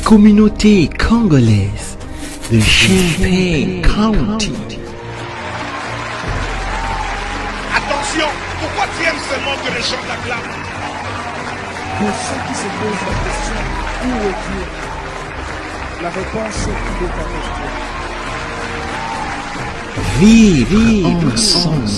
communauté congolaise de Champaign County. Attention, pourquoi tu aimes seulement que les gens t'acclament? Pour ceux qui se posent la question, où est Dieu? La réponse est qu'il est avec toi. Vivre ensemble.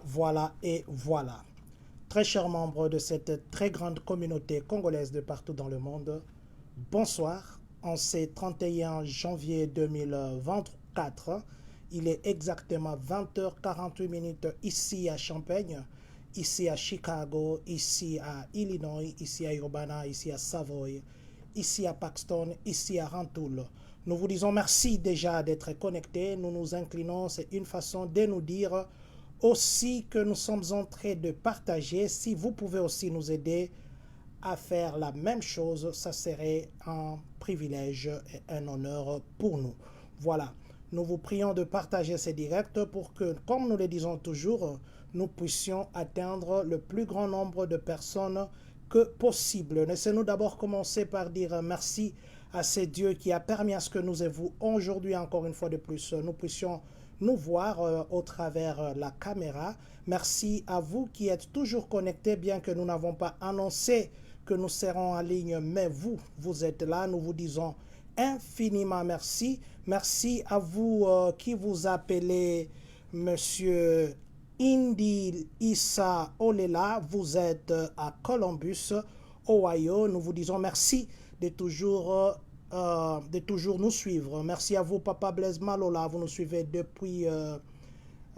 Voilà. Très chers membres de cette très grande communauté congolaise de partout dans le monde, bonsoir. En ce 31 janvier 2024, il est exactement 20h48 ici à Champaign, ici à Chicago, ici à Illinois, ici à Urbana, ici à Savoy, ici à Paxton, ici à Rantoul. Nous vous disons merci déjà d'être connectés. Nous nous inclinons. C'est une façon de nous dire aussi que nous sommes en train de partager. Si vous pouvez aussi nous aider à faire la même chose, ça serait un privilège et un honneur pour nous. Voilà. Nous vous prions de partager ces directs pour que, comme nous le disons toujours, nous puissions atteindre le plus grand nombre de personnes que possible. Laissez-nous d'abord commencer par dire merci à ce Dieu qui a permis à ce que nous et vous, aujourd'hui encore une fois de plus, nous puissions nous voir au travers la caméra. Merci à vous qui êtes toujours connectés, bien que nous n'avons pas annoncé que nous serons en ligne, mais vous êtes là. Nous vous disons infiniment merci. Merci à vous qui vous appelez Monsieur Indi Issa Olela. Vous êtes à Columbus, Ohio. Nous vous disons merci de toujours nous suivre. Merci à vous, Papa Blaise Malola. Vous nous suivez depuis...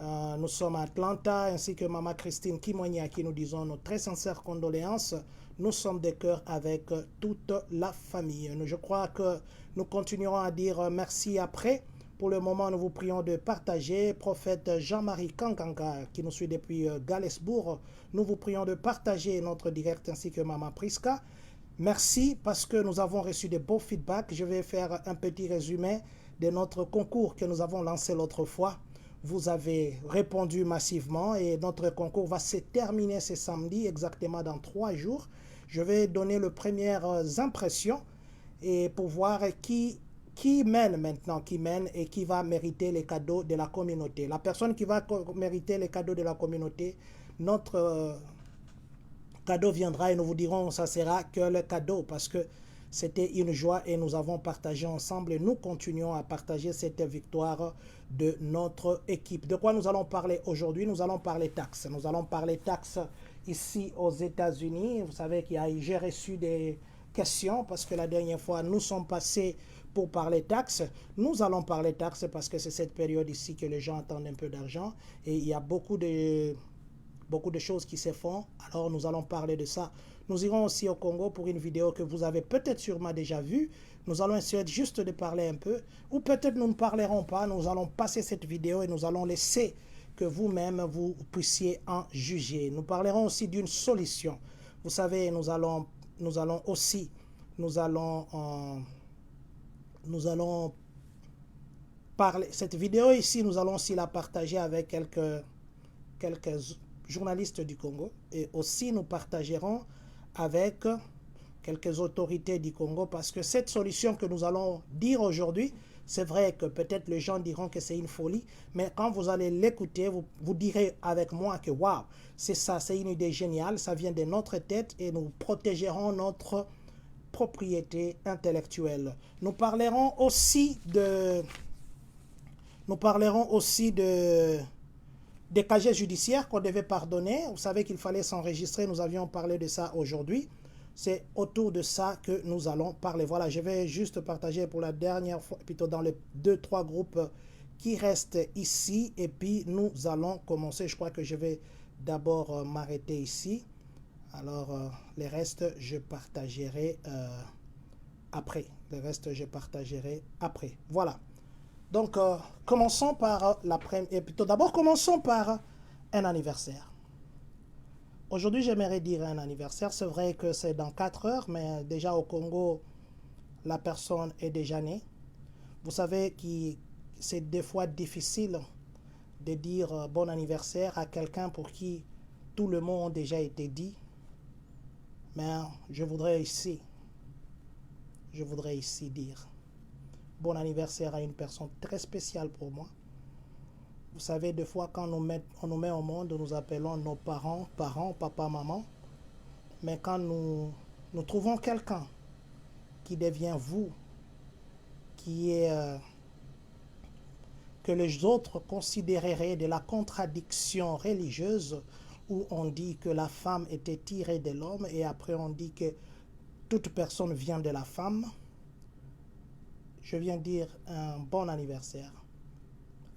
nous sommes à Atlanta, ainsi que Maman Christine Kimonia, qui nous disons nos très sincères condoléances. Nous sommes de cœur avec toute la famille. Je crois que nous continuerons à dire merci après. Pour le moment, nous vous prions de partager. Prophète Jean-Marie Kankanga, qui nous suit depuis Galesbourg, nous vous prions de partager notre direct, ainsi que Maman Priska. Merci parce que nous avons reçu de beaux feedbacks. Je vais faire un petit résumé de notre concours que nous avons lancé l'autre fois. Vous avez répondu massivement et notre concours va se terminer ce samedi, exactement dans 3 jours. Je vais donner les premières impressions et pour voir qui mène maintenant, et qui va mériter les cadeaux de la communauté. La personne qui va mériter les cadeaux de la communauté, notre cadeau viendra et nous vous dirons ça sera que le cadeau parce que c'était une joie et nous avons partagé ensemble et nous continuons à partager cette victoire de notre équipe. De quoi nous allons parler aujourd'hui? Nous allons parler taxes. Nous allons parler taxes ici aux États-Unis. Vous savez qu'il y a, j'ai reçu des questions parce que la dernière fois nous sommes passés pour parler taxes. Nous allons parler taxes parce que c'est cette période ici que les gens attendent un peu d'argent et il y a beaucoup de choses qui se font, alors nous allons parler de ça. Nous irons aussi au Congo pour une vidéo que vous avez peut-être sûrement déjà vue. Nous allons essayer juste de parler un peu, ou peut-être nous ne parlerons pas, nous allons passer cette vidéo et nous allons laisser que vous-même vous puissiez en juger. Nous parlerons aussi d'une solution. Vous savez, nous allons parler, cette vidéo ici, nous allons aussi la partager avec quelques journalistes du Congo et aussi nous partagerons avec quelques autorités du Congo parce que cette solution que nous allons dire aujourd'hui, c'est vrai que peut-être les gens diront que c'est une folie, mais quand vous allez l'écouter, vous direz avec moi que waouh, c'est ça, c'est une idée géniale, ça vient de notre tête et nous protégerons notre propriété intellectuelle. Nous parlerons aussi des casiers judiciaires qu'on devait pardonner. Vous savez qu'il fallait s'enregistrer. Nous avions parlé de ça aujourd'hui. C'est autour de ça que nous allons parler. Voilà, je vais juste partager pour la dernière fois, plutôt dans les 2-3 groupes qui restent ici. Et puis, nous allons commencer. Je crois que je vais d'abord m'arrêter ici. Alors, les restes, je partagerai après. Les restes, je partagerai après. Voilà. Donc, commençons par commençons par un anniversaire. Aujourd'hui, j'aimerais dire un anniversaire. C'est vrai que c'est dans 4 heures, mais déjà au Congo, la personne est déjà née. Vous savez qu'il c'est des fois difficile de dire bon anniversaire à quelqu'un pour qui tout le mot a déjà été dit. Mais je voudrais ici dire bon anniversaire à une personne très spéciale pour moi. Vous savez, des fois, quand on nous met au monde, nous appelons nos parents, papa, maman. Mais quand nous trouvons quelqu'un qui devient vous, qui est que les autres considéreraient de la contradiction religieuse, où on dit que la femme était tirée de l'homme et après on dit que toute personne vient de la femme, je viens dire un bon anniversaire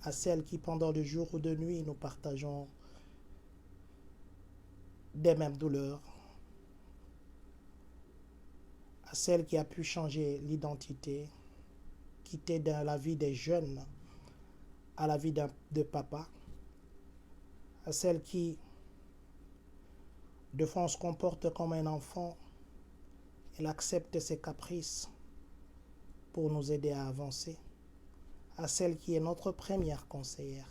à celles qui, pendant le jour ou de nuit, nous partageons des mêmes douleurs, à celle qui a pu changer l'identité, quitter dans la vie des jeunes à la vie de papa, à celle qui, de fois, on se comporte comme un enfant, elle accepte ses caprices pour nous aider à avancer, à celle qui est notre première conseillère.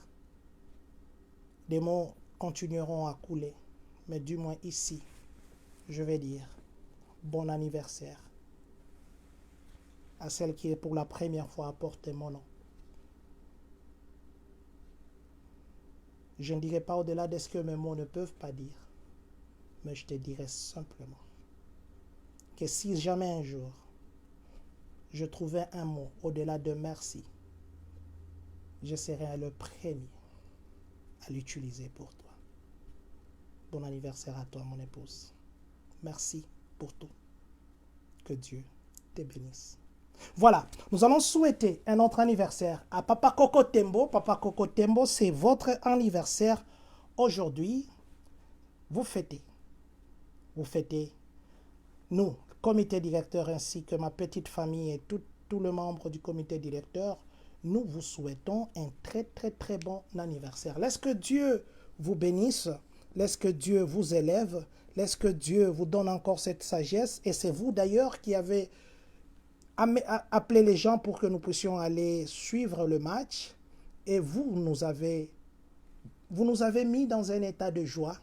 Des mots continueront à couler, mais du moins ici, je vais dire bon anniversaire à celle qui est pour la première fois à porter mon nom. Je ne dirai pas au-delà de ce que mes mots ne peuvent pas dire, mais je te dirai simplement que si jamais un jour je trouvais un mot au-delà de merci, je serai le premier à l'utiliser pour toi. Bon anniversaire à toi, mon épouse. Merci pour tout. Que Dieu te bénisse. Voilà, nous allons souhaiter un autre anniversaire à Papa Coco Tembo. Papa Coco Tembo, c'est votre anniversaire aujourd'hui. Vous fêtez. Nous, comité directeur, ainsi que ma petite famille et tous les membres du comité directeur, nous vous souhaitons un très très très bon anniversaire. Laisse que Dieu vous bénisse, laisse que Dieu vous élève, laisse que Dieu vous donne encore cette sagesse. Et c'est vous d'ailleurs qui avez appelé les gens pour que nous puissions aller suivre le match. Et vous nous avez mis dans un état de joie.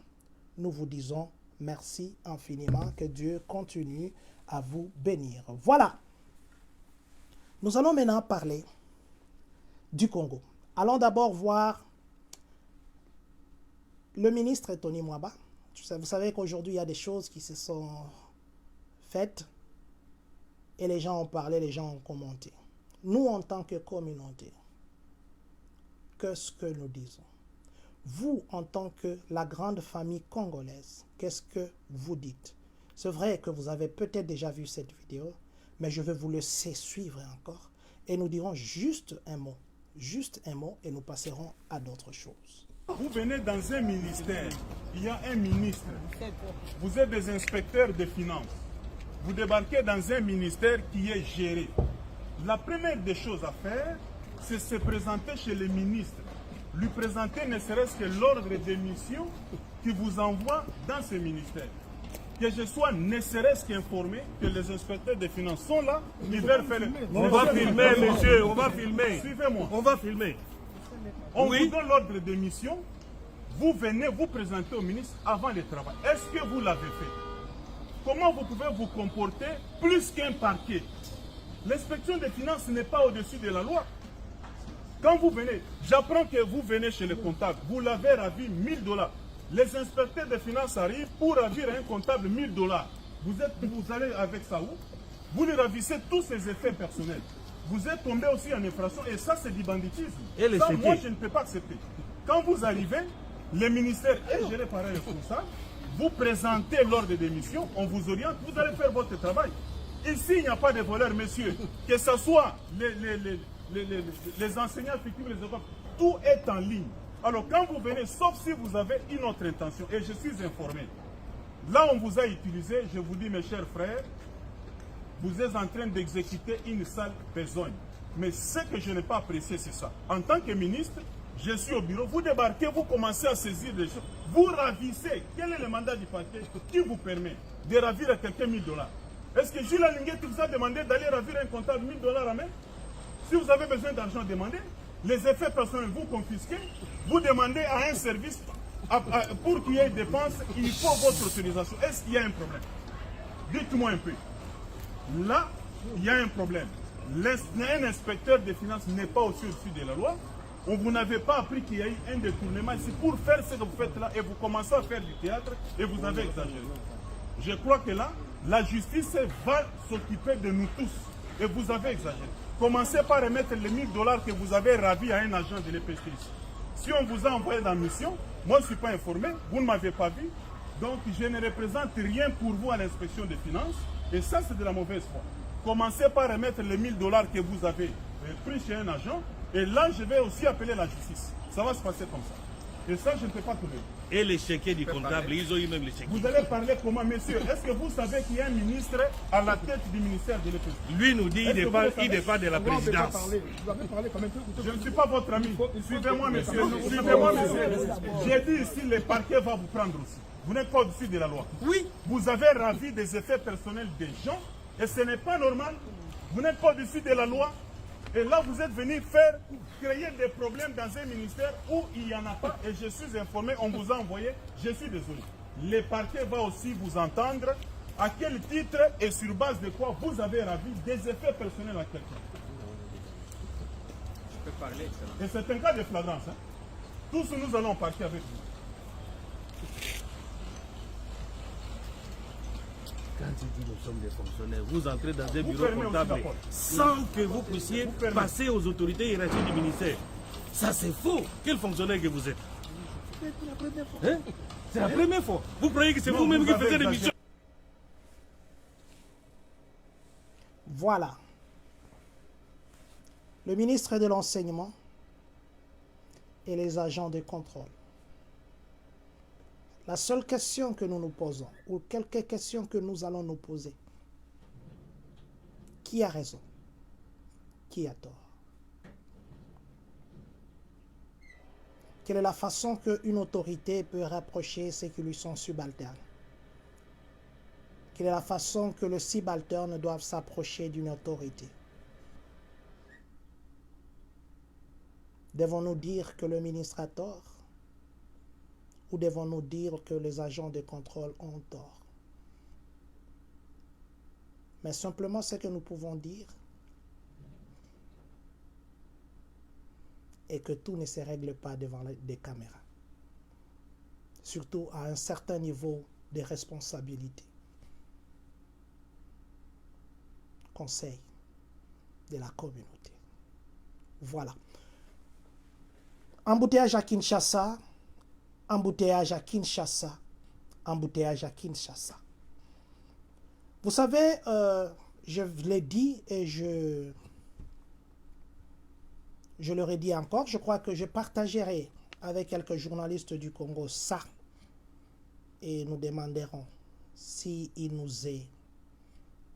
Nous vous disons merci infiniment. Que Dieu continue à vous bénir. Voilà. Nous allons maintenant parler du Congo. Allons d'abord voir le ministre Tony Mwaba. Vous savez qu'aujourd'hui, il y a des choses qui se sont faites et les gens ont parlé, les gens ont commenté. Nous, en tant que communauté, qu'est-ce que nous disons? Vous, en tant que la grande famille congolaise, qu'est-ce que vous dites? C'est vrai que vous avez peut-être déjà vu cette vidéo, mais je vais vous laisser suivre encore et nous dirons juste un mot et nous passerons à d'autres choses. Vous venez dans un ministère, il y a un ministre, vous êtes des inspecteurs des finances, vous débarquez dans un ministère qui est géré. La première des choses à faire, c'est se présenter chez le ministre, lui présenter ne serait-ce que l'ordre des missions qui vous envoie dans ce ministère. Que je sois ne serait-ce qu'informé que les inspecteurs des finances sont là, ils veulent faire... On va filmer, monsieur, on va filmer. Suivez-moi. On va filmer. On vous donne l'ordre de mission, vous venez vous présenter au ministre avant le travail. Est-ce que vous l'avez fait? Comment vous pouvez vous comporter plus qu'un parquet? L'inspection des finances n'est pas au-dessus de la loi. Quand vous venez, j'apprends que vous venez chez le comptable, vous l'avez ravi 1000 $. Les inspecteurs des finances arrivent pour ravir un comptable 1000 $. Vous allez avec ça où? Vous lui ravissez tous ses effets personnels. Vous êtes tombé aussi en infraction et ça c'est du banditisme. Et ça, moi je ne peux pas accepter. Quand vous arrivez, le ministère est géré par un responsable, vous présentez l'ordre de mission, on vous oriente, vous allez faire votre travail. Ici il n'y a pas de voleurs, messieurs. Que ce soit les enseignants fictifs, les écoles, tout est en ligne. Alors quand vous venez, sauf si vous avez une autre intention, et je suis informé, là on vous a utilisé, je vous dis mes chers frères, vous êtes en train d'exécuter une sale besogne. Mais ce que je n'ai pas apprécié, c'est ça. En tant que ministre, je suis au bureau, vous débarquez, vous commencez à saisir des choses, vous ravissez. Quel est le mandat du parquet qui vous permet de ravir à quelqu'un 1000 $? Est-ce que Jules Alinguet vous a demandé d'aller ravir un comptable 1000 $ à main? Si vous avez besoin d'argent, demandez. Les effets personnels, vous confisquez, vous demandez à un service, pour qu'il y ait dépenses, il faut votre autorisation. Est-ce qu'il y a un problème? Dites-moi un peu. Là, il y a un problème. Un inspecteur des finances n'est pas aussi au-dessus de la loi. Vous n'avez pas appris qu'il y a eu un détournement ici pour faire ce que vous faites là et vous commencez à faire du théâtre et vous avez exagéré. Je crois que là, la justice va s'occuper de nous tous et vous avez exagéré. Commencez par remettre les $1000 que vous avez ravis à un agent de l'EPC ici. Si on vous a envoyé dans la mission, moi je ne suis pas informé, vous ne m'avez pas vu, donc je ne représente rien pour vous à l'inspection des finances et ça c'est de la mauvaise foi. Commencez par remettre les $1000 que vous avez pris chez un agent. Et là, je vais aussi appeler la justice. Ça va se passer comme ça. Et ça, je ne peux pas trouver. Et les chéquiers du comptable, ils ont eu même les chéquiers. Vous allez parler comment, monsieur? Est-ce que vous savez qu'il y a un ministre à la tête du ministère de l'EPC? Lui nous dit qu'il dépend de la présidence. Je ne suis pas votre ami. Suivez-moi, monsieur. Suivez-moi, monsieur. J'ai dit ici, le parquet va vous prendre aussi. Vous n'êtes pas au-dessus de la loi. Oui. Vous avez ravi des effets personnels des gens et ce n'est pas normal. Vous n'êtes pas au-dessus de la loi. Et là, vous êtes venu créer des problèmes dans un ministère où il n'y en a pas. Et je suis informé, on vous a envoyé, je suis désolé. Le parquet va aussi vous entendre. À quel titre et sur base de quoi vous avez ravi des effets personnels à quelqu'un? Je peux parler, excellent. Et c'est un cas de flagrance. Hein? Tous nous allons partir avec vous. Quand il dit nous sommes des fonctionnaires, vous entrez dans un bureau fermez aussi comptable la porte. sans que vous puissiez passer aux autorités hiérarchiques du ministère. Ça c'est faux. Quel fonctionnaire que vous êtes? Hein? C'est la première fois. Vous croyez que c'est Non, vous-même vous qui avez faites des exagéré. missions? Voilà. Le ministre de l'Enseignement et les agents de contrôle. La seule question que nous nous posons, ou quelques questions que nous allons nous poser, qui a raison? Qui a tort? Quelle est la façon qu'une autorité peut rapprocher ceux qui lui sont subalternes? Quelle est la façon que le subalterne doit s'approcher d'une autorité? Devons-nous dire que le ministre a tort? Ou devons-nous dire que les agents de contrôle ont tort? Mais simplement ce que nous pouvons dire est que tout ne se règle pas devant des caméras. Surtout à un certain niveau de responsabilité. Conseil de la communauté. Voilà. Embouteillage à Kinshasa. Embouteillage à Kinshasa. Embouteillage à Kinshasa. Vous savez, je l'ai dit et je le redis encore, je crois que je partagerai avec quelques journalistes du Congo ça et nous demanderons s'il nous est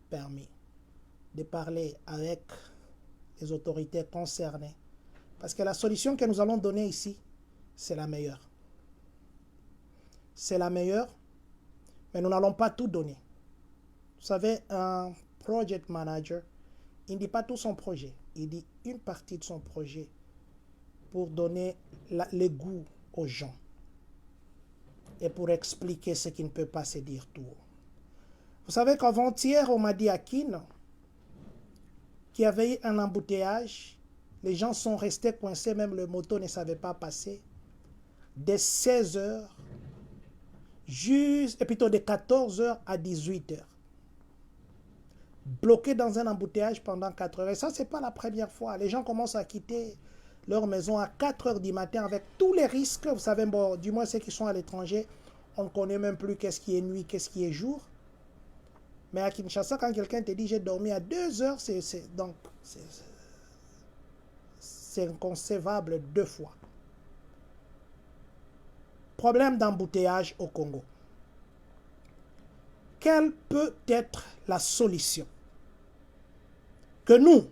permis de parler avec les autorités concernées. Parce que la solution que nous allons donner ici, c'est la meilleure. C'est la meilleure, mais nous n'allons pas tout donner. Vous savez, un project manager, il ne dit pas tout son projet. Il dit une partie de son projet pour donner le goût aux gens et pour expliquer ce qui ne peut pas se dire tout haut. Vous savez qu'avant-hier, on m'a dit à Kin qu'il y avait eu un embouteillage. Les gens sont restés coincés, même le moto ne savait pas passer. Dès 16 h, et plutôt de 14 h à 18 h. Bloqués dans un embouteillage pendant 4 heures. Et ça, ce n'est pas la première fois. Les gens commencent à quitter leur maison à 4 heures du matin avec tous les risques. Vous savez, bon, du moins ceux qui sont à l'étranger, on ne connaît même plus qu'est-ce qui est nuit, qu'est-ce qui est jour. Mais à Kinshasa, quand quelqu'un te dit j'ai dormi à 2 heures, c'est inconcevable 2 fois. Problème d'embouteillage au Congo. Quelle peut être la solution que nous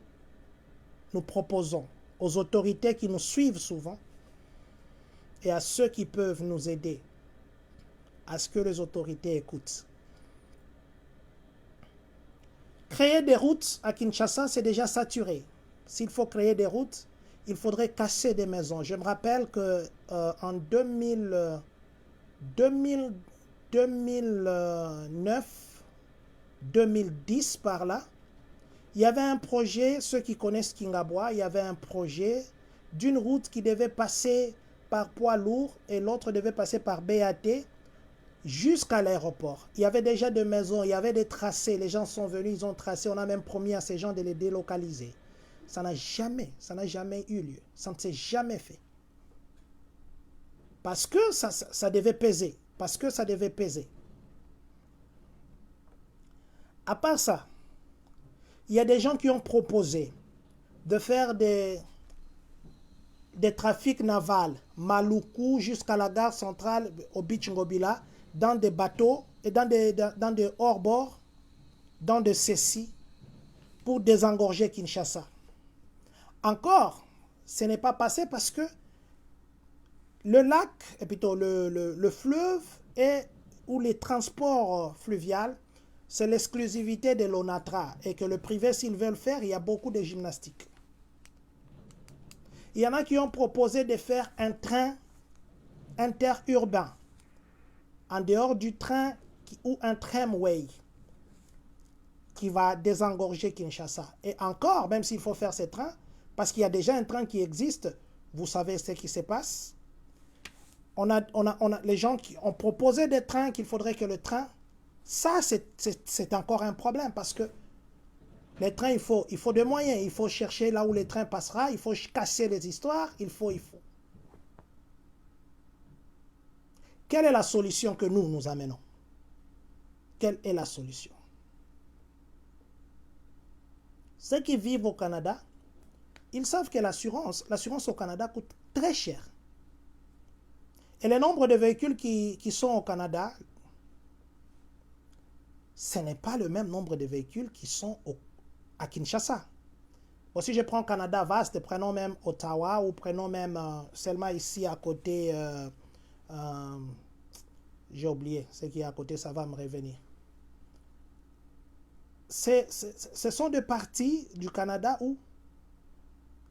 proposons aux autorités qui nous suivent souvent et à ceux qui peuvent nous aider à ce que les autorités écoutent? Créer des routes à Kinshasa, c'est déjà saturé. S'il faut créer des routes, il faudrait casser des maisons. Je me rappelle que en 2009, 2010 par là, il y avait un projet, ceux qui connaissent Kingabwa, il y avait un projet d'une route qui devait passer par poids lourd et l'autre devait passer par BAT jusqu'à l'aéroport. Il y avait déjà des maisons, il y avait des tracés, les gens sont venus, ils ont tracé, on a même promis à ces gens de les délocaliser. Ça n'a jamais eu lieu, ça ne s'est jamais fait. Parce que ça devait peser, À part ça, il y a des gens qui ont proposé de faire des trafics navals, Maluku jusqu'à la gare centrale au Beach Ngobila, dans des bateaux et dans des hors-bords, dans des cessis, pour désengorger Kinshasa. Encore, ce n'est pas passé parce que le lac, et plutôt le fleuve ou les transports fluviaux, c'est l'exclusivité de l'ONATRA et que le privé, s'ils veulent faire, il y a beaucoup de gymnastique. Il y en a qui ont proposé de faire un train interurbain en dehors du train ou un tramway qui va désengorger Kinshasa. Et encore, même s'il faut faire ces trains, parce qu'il y a déjà un train qui existe, vous savez ce qui se passe. Les gens qui ont proposé des trains, qu'il faudrait que le train, ça c'est encore un problème parce que les trains, il faut des moyens, il faut chercher là où le train passera, il faut casser les histoires, il faut. Quelle est la solution que nous amenons? Quelle est la solution? Ceux qui vivent au Canada, ils savent que l'assurance au Canada coûte très cher. Et le nombre de véhicules qui sont au Canada, ce n'est pas le même nombre de véhicules qui sont à Kinshasa. Bon, si je prends Canada vaste, prenons même Ottawa ou prenons même seulement ici à côté, j'ai oublié, ce qui est à côté, ça va me revenir. Ce sont des parties du Canada où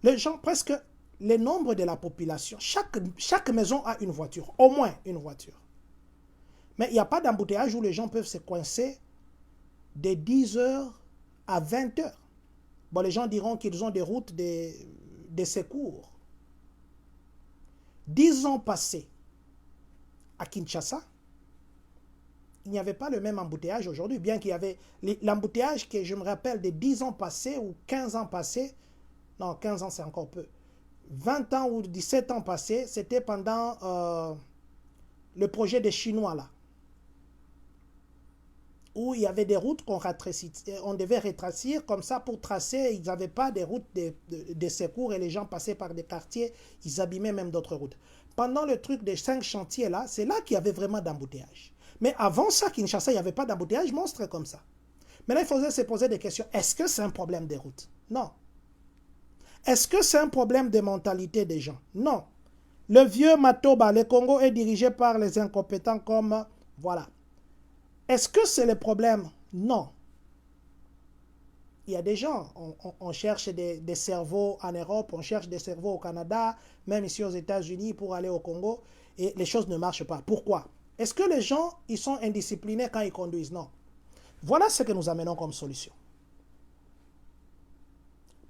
les gens, presque le nombre de la population, chaque maison a une voiture, au moins une voiture. Mais il n'y a pas d'embouteillage où les gens peuvent se coincer de 10 heures à 20 heures. Bon, les gens diront qu'ils ont des routes de secours. 10 ans passés à Kinshasa, il n'y avait pas le même embouteillage aujourd'hui, bien qu'il y avait l'embouteillage que je me rappelle de 10 ans passés ou 15 ans passés, non, 15 ans c'est encore peu, 20 ans ou 17 ans passés, c'était pendant le projet des Chinois là, où il y avait des routes on devait rétrécir comme ça pour tracer, ils n'avaient pas des routes de secours et les gens passaient par des quartiers, ils abîmaient même d'autres routes. Pendant le truc des 5 chantiers là, c'est là qu'il y avait vraiment d'embouteillage. Mais avant ça, Kinshasa, il n'y avait pas d'embouteillage monstre comme ça. Mais là, il faudrait se poser des questions. Est-ce que c'est un problème des routes? Non. Est-ce que c'est un problème de mentalité des gens? Non. Le vieux Matoba, le Congo est dirigé par les incompétents comme... Voilà. Est-ce que c'est le problème? Non. Il y a des gens, on cherche des cerveaux en Europe, on cherche des cerveaux au Canada, même ici aux États-Unis pour aller au Congo, et les choses ne marchent pas. Pourquoi? Est-ce que les gens, ils sont indisciplinés quand ils conduisent? Non. Voilà ce que nous amenons comme solution.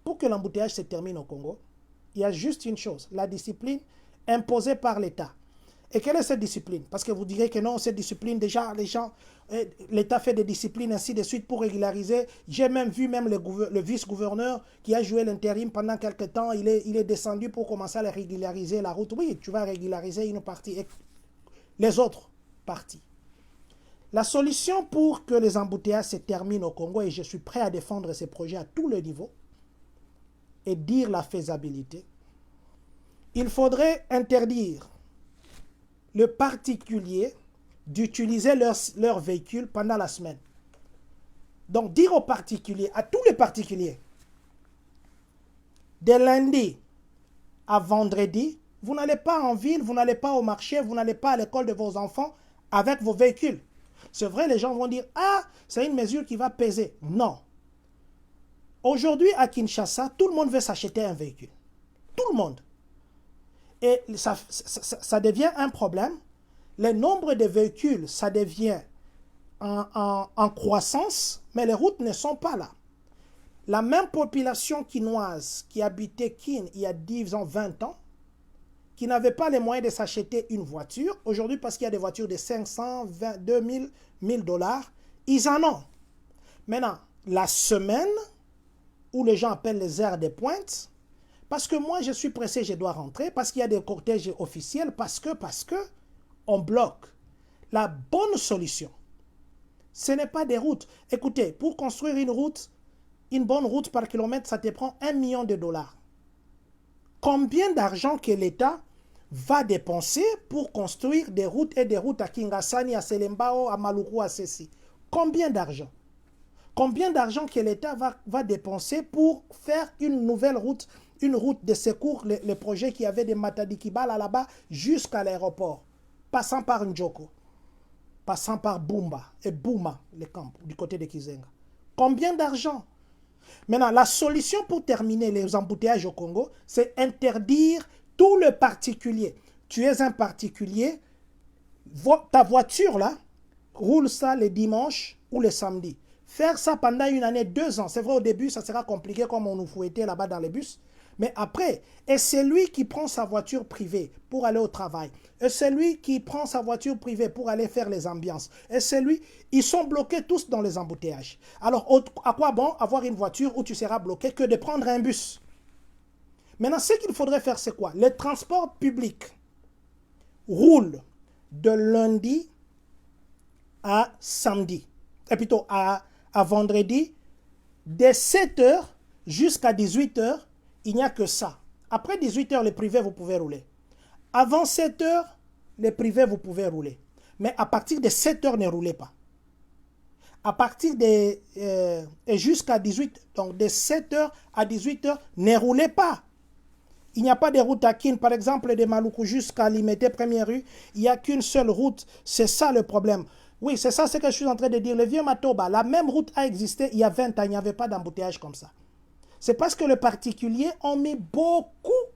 Pour que l'embouteillage se termine au Congo, il y a juste une chose, la discipline imposée par l'État. Et quelle est cette discipline? Parce que vous direz que non, cette discipline, déjà, l'État fait des disciplines ainsi de suite pour régulariser. J'ai même vu le vice-gouverneur qui a joué l'intérim pendant quelques temps, il est descendu pour commencer à régulariser la route. Oui, tu vas régulariser une partie et les autres parties. La solution pour que les embouteillages se terminent au Congo, et je suis prêt à défendre ces projets à tous les niveaux, et dire la faisabilité, il faudrait interdire le particulier d'utiliser leur véhicule pendant la semaine. Donc dire aux particuliers, à tous les particuliers, de lundi à vendredi, vous n'allez pas en ville, vous n'allez pas au marché, vous n'allez pas à l'école de vos enfants avec vos véhicules. C'est vrai, les gens vont dire, ah, c'est une mesure qui va peser. Non. Aujourd'hui, à Kinshasa, tout le monde veut s'acheter un véhicule. tout le monde. Et ça devient un problème. Le nombre de véhicules, ça devient en croissance, mais les routes ne sont pas là. La même population quinoise qui habitait Kin il y a 10 ans, 20 ans, qui n'avait pas les moyens de s'acheter une voiture, aujourd'hui parce qu'il y a des voitures de 500, 2000, 1000 dollars, ils en ont. Maintenant, la semaine où les gens appellent les heures de pointe, parce que moi je suis pressé, je dois rentrer, parce qu'il y a des cortèges officiels, parce que on bloque. La bonne solution, ce n'est pas des routes. Écoutez, pour construire une bonne route par kilomètre, ça te prend 1 million de dollars. Combien d'argent que l'État va dépenser pour construire des routes et des routes à Kingasani, à Selembao, à Maluku, à Sessi? Combien d'argent? Combien d'argent que l'État va dépenser pour faire une nouvelle route, une route de secours, les projets qui avaient des Matadikibala là-bas jusqu'à l'aéroport, passant par Njoko, passant par Bumba et Bouma, les camps du côté de Kizenga. Combien d'argent? Maintenant, la solution pour terminer les embouteillages au Congo, c'est interdire tout le particulier. Tu es un particulier, ta voiture là, roule ça le dimanche ou le samedi. Faire ça pendant une année, 2 ans, c'est vrai au début ça sera compliqué comme on nous fouettait là-bas dans les bus. Mais après, et c'est lui qui prend sa voiture privée pour aller au travail. Et c'est lui qui prend sa voiture privée pour aller faire les ambiances. Et c'est lui, ils sont bloqués tous dans les embouteillages. Alors, à quoi bon avoir une voiture où tu seras bloqué que de prendre un bus? Maintenant, ce qu'il faudrait faire, c'est quoi? Les transports publics roulent de lundi à samedi. Et plutôt à vendredi, de 7h jusqu'à 18h. Il n'y a que ça. Après 18h, les privés, vous pouvez rouler. Avant 7h, les privés, vous pouvez rouler. Mais à partir de 7h, ne roulez pas. À partir de... et jusqu'à 18h, donc de 7h à 18h, ne roulez pas. Il n'y a pas de route à Kin. Par exemple, de Maluku jusqu'à Limete, première rue, il n'y a qu'une seule route. C'est ça le problème. Oui, c'est ça ce que je suis en train de dire. Le vieux Matoba, la même route a existé il y a 20 ans. Il n'y avait pas d'embouteillage comme ça. C'est parce que les particuliers ont mis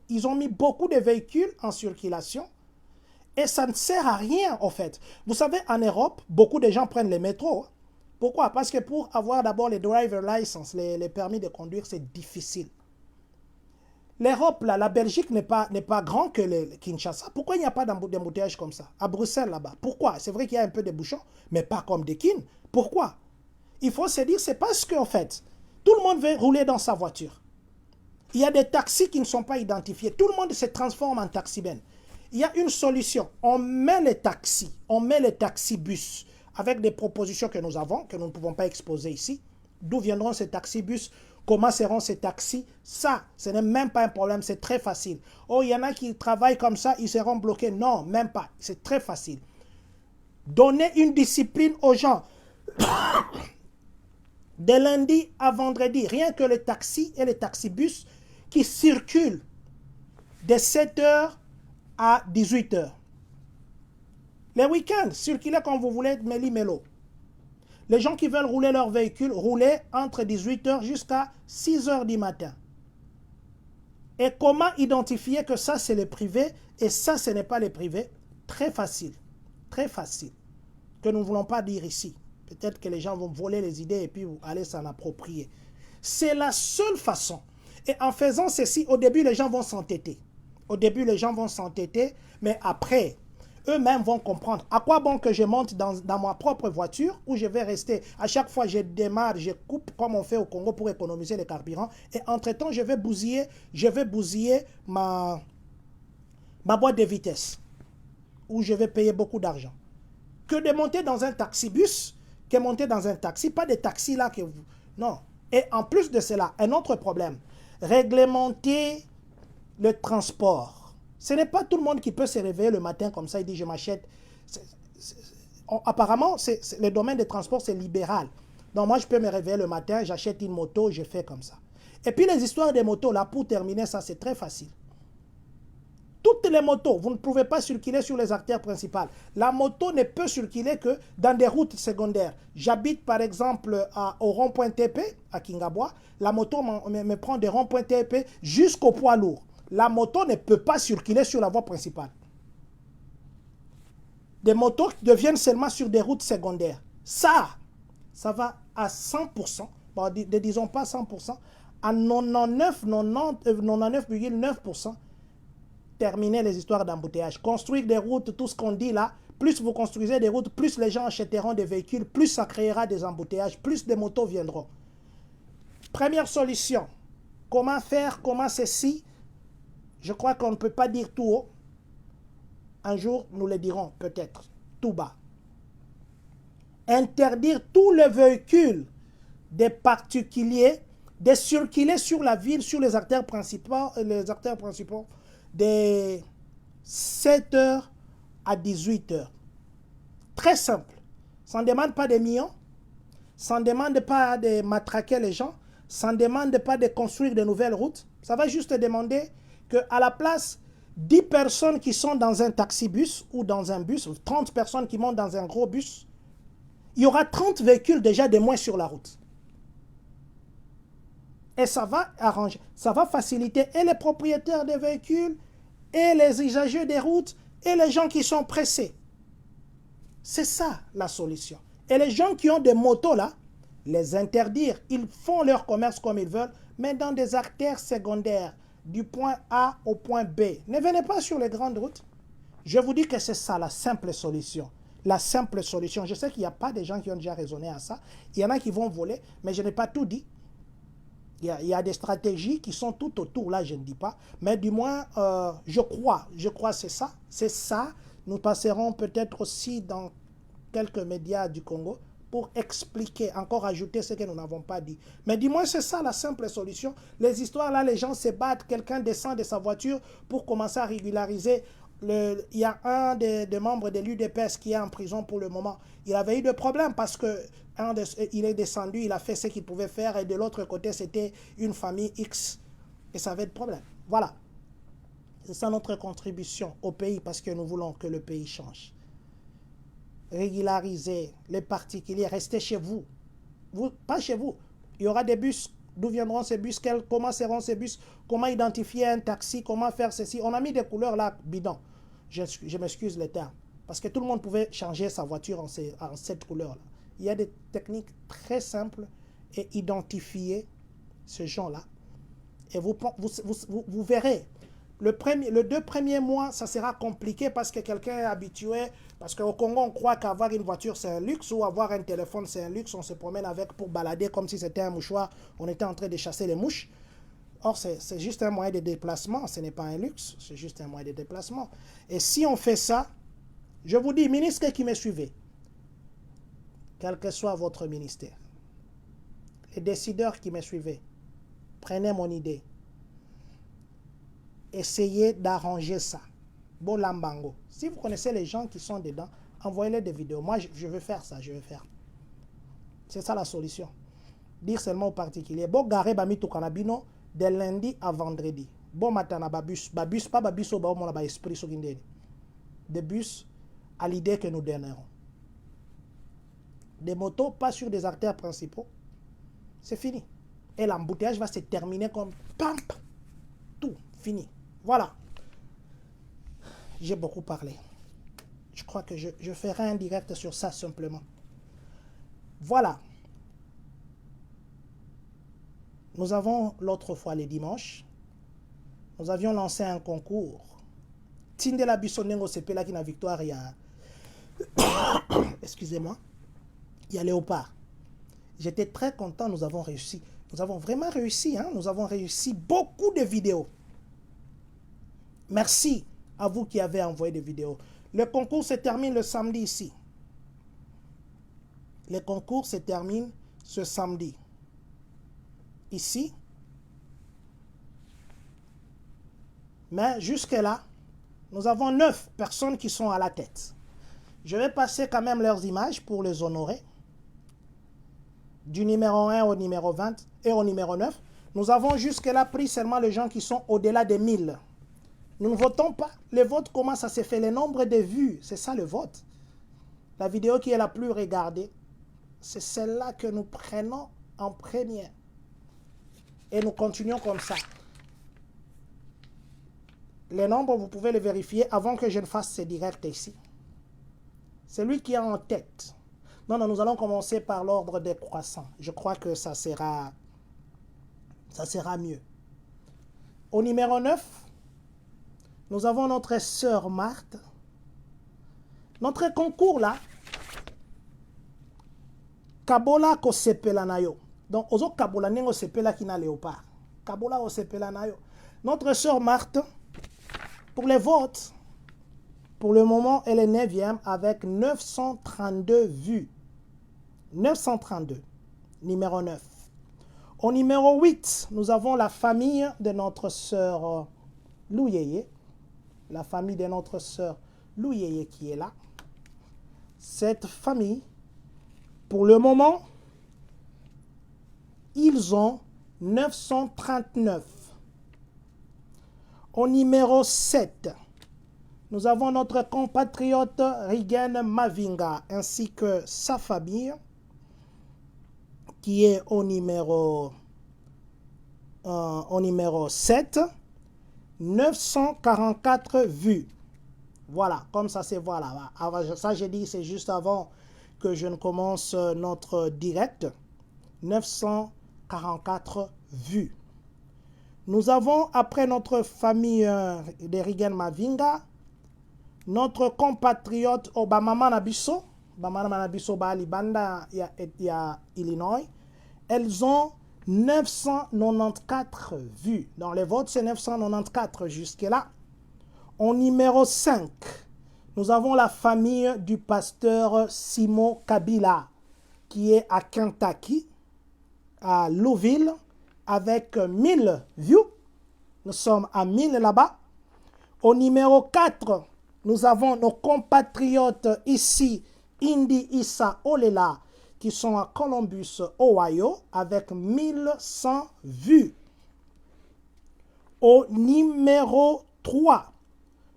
ils ont mis beaucoup de véhicules en circulation et ça ne sert à rien en fait. Vous savez, en Europe, beaucoup de gens prennent les métros. Pourquoi? Parce que pour avoir d'abord les driver license, les permis de conduire, c'est difficile. L'Europe, là, la Belgique n'est pas grand que le Kinshasa. Pourquoi il n'y a pas d'embouteillage comme ça? À Bruxelles, là-bas. Pourquoi? C'est vrai qu'il y a un peu de bouchons, mais pas comme des Kin. Pourquoi? Il faut se dire, c'est parce qu'en fait, tout le monde veut rouler dans sa voiture. Il y a des taxis qui ne sont pas identifiés. Tout le monde se transforme en taxi-ben. Il y a une solution. On met les taxi-bus avec des propositions que nous avons, que nous ne pouvons pas exposer ici. D'où viendront ces taxi-bus? Comment seront ces taxis? Ça, ce n'est même pas un problème, c'est très facile. Oh, il y en a qui travaillent comme ça, ils seront bloqués. Non, même pas. C'est très facile. Donnez une discipline aux gens. De lundi à vendredi, rien que les taxis et les taxibus qui circulent de 7h à 18h. Les week-ends, circulez comme vous voulez, méli-mélo. Les gens qui veulent rouler leur véhicule, roulez entre 18h jusqu'à 6h du matin. Et comment identifier que ça c'est les privés et ça ce n'est pas les privés? Très facile, que nous ne voulons pas dire ici. Peut-être que les gens vont voler les idées et puis aller s'en approprier. C'est la seule façon. Et en faisant ceci, au début, les gens vont s'entêter. Mais après, eux-mêmes vont comprendre. À quoi bon que je monte dans ma propre voiture où je vais rester? À chaque fois, je démarre, je coupe comme on fait au Congo pour économiser le carburant. Et entre-temps, je vais bousiller ma boîte de vitesse où je vais payer beaucoup d'argent. Que de monter dans un taxibus, que monter dans un taxi, pas des taxis là que vous... Non. Et en plus de cela, un autre problème, réglementer le transport. Ce n'est pas tout le monde qui peut se réveiller le matin comme ça et dire je m'achète. Apparemment, le domaine des transports, c'est libéral. Donc moi, je peux me réveiller le matin, j'achète une moto, je fais comme ça. Et puis les histoires des motos, là, pour terminer, ça c'est très facile. Toutes les motos, vous ne pouvez pas circuler sur les artères principales. La moto ne peut circuler que dans des routes secondaires. J'habite par exemple au rond-point TP, à Kingabwa. La moto me prend des ronds-points TP jusqu'au poids lourd. la moto ne peut pas circuler sur la voie principale. Des motos deviennent seulement sur des routes secondaires. Ça va à 100%, bon, disons pas 100%, à 99,9% terminer les histoires d'embouteillage. Construire des routes, tout ce qu'on dit là, plus vous construisez des routes, plus les gens achèteront des véhicules, plus ça créera des embouteillages, plus des motos viendront. Première solution, comment faire, comment ceci, je crois qu'on ne peut pas dire tout haut. Un jour, nous le dirons peut-être tout bas. Interdire tous les véhicules des particuliers de circuler sur la ville, sur les artères principaux de 7h à 18h. Très simple. Ça ne demande pas des millions. Ça ne demande pas de matraquer les gens. Ça ne demande pas de construire de nouvelles routes. Ça va juste demander qu'à la place 10 personnes qui sont dans un taxi-bus ou dans un bus, 30 personnes qui montent dans un gros bus, il y aura 30 véhicules déjà de moins sur la route. Et ça va arranger, ça va faciliter et les propriétaires des véhicules, et les usagers des routes, et les gens qui sont pressés. C'est ça la solution. Et les gens qui ont des motos là, les interdire. Ils font leur commerce comme ils veulent, mais dans des artères secondaires, du point A au point B. Ne venez pas sur les grandes routes. Je vous dis que c'est ça la simple solution. La simple solution. Je sais qu'il n'y a pas de gens qui ont déjà raisonné à ça. Il y en a qui vont voler, mais je n'ai pas tout dit. Il y a des stratégies qui sont tout autour, là je ne dis pas. Mais du moins, je crois c'est ça. C'est ça. Nous passerons peut-être aussi dans quelques médias du Congo pour expliquer, encore ajouter ce que nous n'avons pas dit. Mais du moins, c'est ça la simple solution. Les histoires là, les gens se battent, quelqu'un descend de sa voiture pour commencer à régulariser. Il y a un des membres de l'UDPS qui est en prison pour le moment. Il avait eu des problèmes parce que il est descendu, il a fait ce qu'il pouvait faire et de l'autre côté, c'était une famille X. Et ça avait des problèmes. Voilà. C'est ça notre contribution au pays parce que nous voulons que le pays change. Régulariser les particuliers, restez chez vous. Pas chez vous. Il y aura des bus. D'où viendront ces bus? Comment seront ces bus? Comment identifier un taxi? Comment faire ceci? On a mis des couleurs là, bidon. Je m'excuse les termes. Parce que tout le monde pouvait changer sa voiture en cette couleur-là. Il y a des techniques très simples et identifier ce genre-là. Et vous verrez. Les 2 premiers mois, ça sera compliqué parce que quelqu'un est habitué. Parce qu'au Congo, on croit qu'avoir une voiture, c'est un luxe, ou avoir un téléphone, c'est un luxe. On se promène avec pour balader comme si c'était un mouchoir. On était en train de chasser les mouches. Or, c'est juste un moyen de déplacement. Ce n'est pas un luxe, c'est juste un moyen de déplacement. Et si on fait ça, je vous dis, ministres qui me suivez, quel que soit votre ministère, les décideurs qui me suivez, prenez mon idée. Essayez d'arranger ça. Bon lambango. Si vous connaissez les gens qui sont dedans, envoyez-les des vidéos. Moi, je vais faire ça, je vais faire. C'est ça la solution. Dire seulement aux particuliers. Bon, garé bami to kanabino de lundi à vendredi. Bon matin, babus, pas babus au bas, on a esprit sur des bus à l'idée que nous donnerons. Des motos pas sur des artères principaux. C'est fini. Et l'embouteillage va se terminer comme pam, tout fini. Voilà. J'ai beaucoup parlé. Je crois que je ferai un direct sur ça simplement. Voilà. Nous avons l'autre fois les dimanches, nous avions lancé un concours. Tinde la Bissonengo CP là qui n'a victoire, il y a excusez-moi, il y a Léopard. J'étais très content, nous avons réussi. Nous avons vraiment réussi, hein? Nous avons réussi beaucoup de vidéos. Merci à vous qui avez envoyé des vidéos. Le concours se termine le samedi ici. Le concours se termine ce samedi. Ici. Mais jusque-là, nous avons 9 personnes qui sont à la tête. Je vais passer quand même leurs images pour les honorer. Du numéro 1 au numéro 20 et au numéro 9. Nous avons jusque-là pris seulement les gens qui sont au-delà des 1000. Nous ne votons pas. Le vote, comment ça s'est fait? Le nombre de vues, c'est ça le vote. La vidéo qui est la plus regardée, c'est celle-là que nous prenons en première. Et nous continuons comme ça. Les nombres, vous pouvez les vérifier avant que je ne fasse ces directs ici. C'est lui qui est en tête. Non, nous allons commencer par l'ordre décroissant. Je crois que ça sera mieux. Au numéro 9, nous avons notre sœur Marthe. Notre concours là, Kabola ko sepela na yo. Donc, ozo Kabola nengo sepela kina léopard. Kabola ko sepela na yo. Notre sœur Marthe, pour les votes, pour le moment, elle est 9e avec 932 vues. 932, numéro 9. Au numéro 8, nous avons la famille de notre sœur Louyeye. La famille de notre sœur Louyeye qui est là. Cette famille, pour le moment, ils ont 939. Au numéro 7, nous avons notre compatriote Rigen Mavinga ainsi que sa famille qui est au numéro 7, 944 vues. Voilà, comme ça c'est voilà. Ça j'ai dit, c'est juste avant que je ne commence notre direct. 944 vues. Nous avons, après notre famille de Rigen Mavinga, notre compatriote Obama Nabiso, Banda, il y a Illinois, elles ont 994 vues. Dans les votes, c'est 994 jusque-là. Au numéro 5, nous avons la famille du pasteur Simon Kabila, qui est à Kentucky, à Louisville, avec 1000 views. Nous sommes à 1000 là-bas. Au numéro 4, nous avons nos compatriotes ici, Indy Issa Olela, qui sont à Columbus, Ohio, avec 1100 vues. Au numéro 3,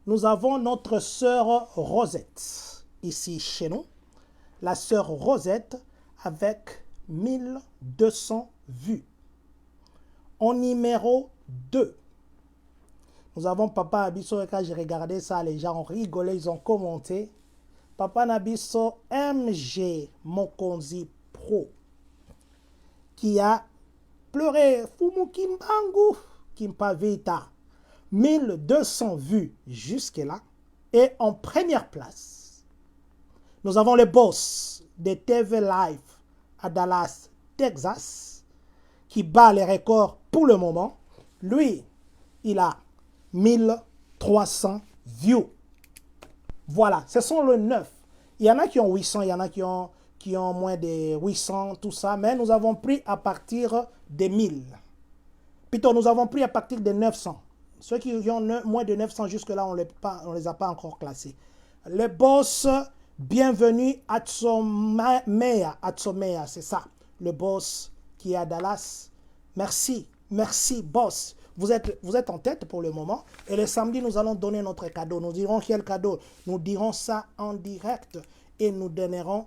nous avons notre sœur Rosette, ici chez nous. La sœur Rosette avec 1200 vues. Au numéro 2, nous avons Papa Abisso, et quand j'ai regardé ça, les gens ont rigolé, ils ont commenté. Papa Nabiso MG Mokonzi Pro, qui a pleuré Fumu Kimbangu Kimpa Vita, 1200 vues jusque-là. Et en première place, nous avons le boss de TV Live à Dallas, Texas, qui bat les records pour le moment. Lui, il a 1300 views. Voilà, ce sont les 9. Il y en a qui ont 800, il y en a qui ont moins de 800, tout ça. Mais nous avons pris à partir de 1000. Plutôt, nous avons pris à partir de 900. Ceux qui ont moins de 900 jusque-là, on ne les a pas encore classés. Le boss, bienvenue à Atsomea, c'est ça. Le boss qui est à Dallas. Merci, merci boss. Vous êtes en tête pour le moment. Et le samedi, nous allons donner notre cadeau. Nous dirons quel cadeau. Nous dirons ça en direct. Et nous donnerons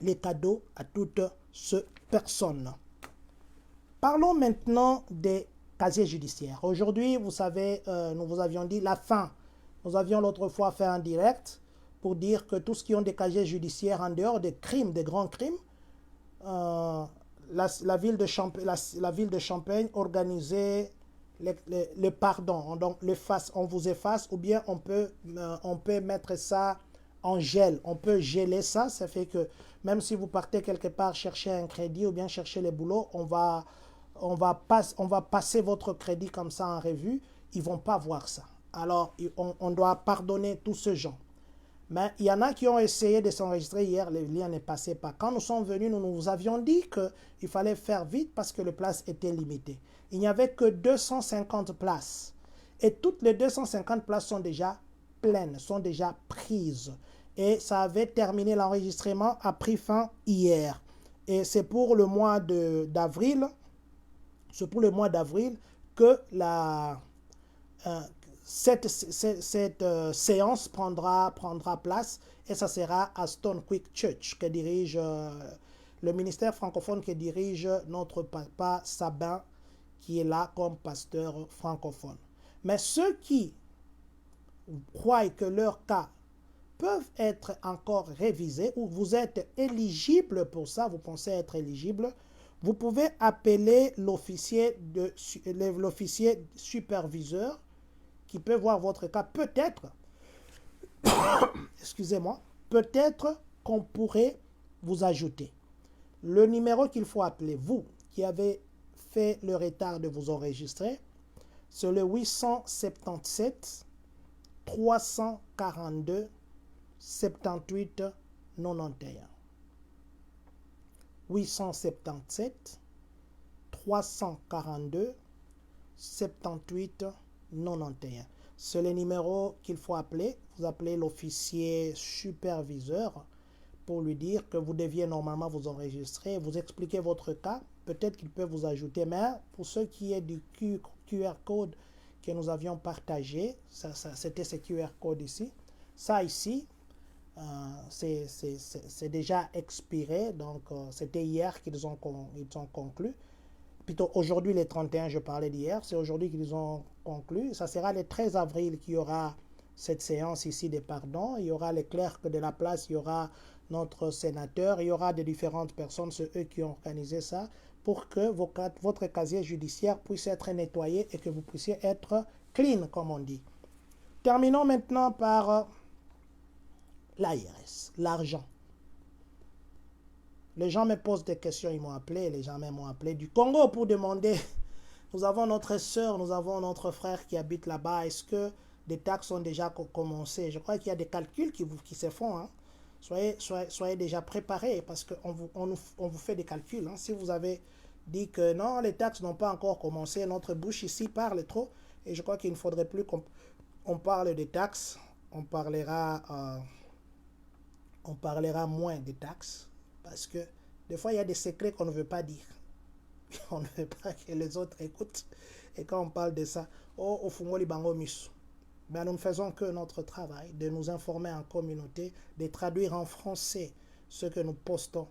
les cadeaux à toutes ces personnes. Parlons maintenant des casiers judiciaires. Aujourd'hui, vous savez, nous vous avions dit la fin. Nous avions l'autre fois fait un direct pour dire que tous qui ont des casiers judiciaires en dehors des crimes, des grands crimes, la ville de Champagne organisait le pardon. Donc, on vous efface ou bien on peut mettre ça en gel. On peut geler ça. Ça fait que même si vous partez quelque part chercher un crédit ou bien chercher les boulots, on va passer votre crédit comme ça en revue. Ils ne vont pas voir ça. Alors, on doit pardonner tous ces gens. Mais il y en a qui ont essayé de s'enregistrer hier, le lien ne passait pas. Quand nous sommes venus, nous vous avions dit qu'il fallait faire vite parce que les places étaient limitées. Il n'y avait que 250 places. Et toutes les 250 places sont déjà pleines, sont déjà prises. Et ça avait terminé, l'enregistrement a pris fin hier. Et c'est pour le mois d'avril, que cette séance prendra place et ça sera à Stone Creek Church que dirige le ministère francophone, que dirige notre papa Sabin qui est là comme pasteur francophone. Mais ceux qui croient que leurs cas peuvent être encore révisés ou vous êtes éligible pour ça, vous pensez être éligible, vous pouvez appeler l'officier superviseur qui peut voir votre cas. Peut-être, excusez-moi, peut-être qu'on pourrait vous ajouter. Le numéro qu'il faut appeler, vous qui avez fait le retard de vous enregistrer, c'est le 877 342 78 91. 877 342 78 91. C'est le numéro qu'il faut appeler. Vous appelez l'officier superviseur pour lui dire que vous deviez normalement vous enregistrer, vous expliquez votre cas. Peut-être qu'il peut vous ajouter, mais pour ce qui est du QR code que nous avions partagé, c'était ce QR code ici. Ça ici, c'est déjà expiré, donc c'était hier qu'ils ont conclu. Plutôt aujourd'hui, les 31, je parlais d'hier, c'est aujourd'hui qu'ils ont conclu. Ça sera le 13 avril qu'il y aura cette séance ici des pardons. Il y aura les clercs de la place, il y aura notre sénateur, il y aura de différentes personnes, c'est eux qui ont organisé ça, pour que votre casier judiciaire puisse être nettoyé et que vous puissiez être clean, comme on dit. Terminons maintenant par l'ARS, l'argent. Les gens me posent des questions, ils m'ont appelé, les gens m'ont appelé du Congo pour demander, nous avons notre soeur, nous avons notre frère qui habite là-bas, est-ce que des taxes ont déjà commencé? Je crois qu'il y a des calculs qui se font, hein. Soyez déjà préparés parce qu'on vous fait des calculs. Hein. Si vous avez dit que non, les taxes n'ont pas encore commencé, notre bouche ici parle trop, et je crois qu'il ne faudrait plus qu'on parle des taxes, on parlera moins des taxes, parce que des fois il y a des secrets qu'on ne veut pas dire. On ne veut pas que les autres écoutent, et quand on parle de ça, oh, au fungoli bango misu. Ben, nous ne faisons que notre travail de nous informer en communauté, de traduire en français ce que nous postons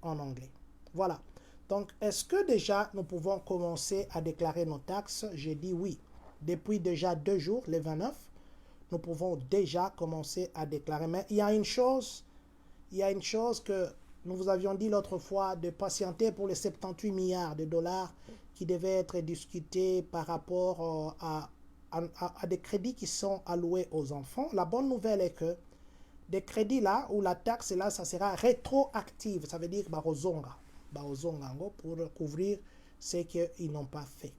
en anglais. Voilà. Donc, est-ce que déjà nous pouvons commencer à déclarer nos taxes? J'ai dit oui. Depuis déjà 2 jours, les 29, nous pouvons déjà commencer à déclarer. Mais il y a une chose que nous vous avions dit l'autre fois, de patienter pour les 78 milliards de dollars qui devaient être discutés par rapport à des crédits qui sont alloués aux enfants. La bonne nouvelle est que des crédits là, ou la taxe là, ça sera rétroactive. Ça veut dire barozonga pour couvrir ce qu'ils n'ont pas fait.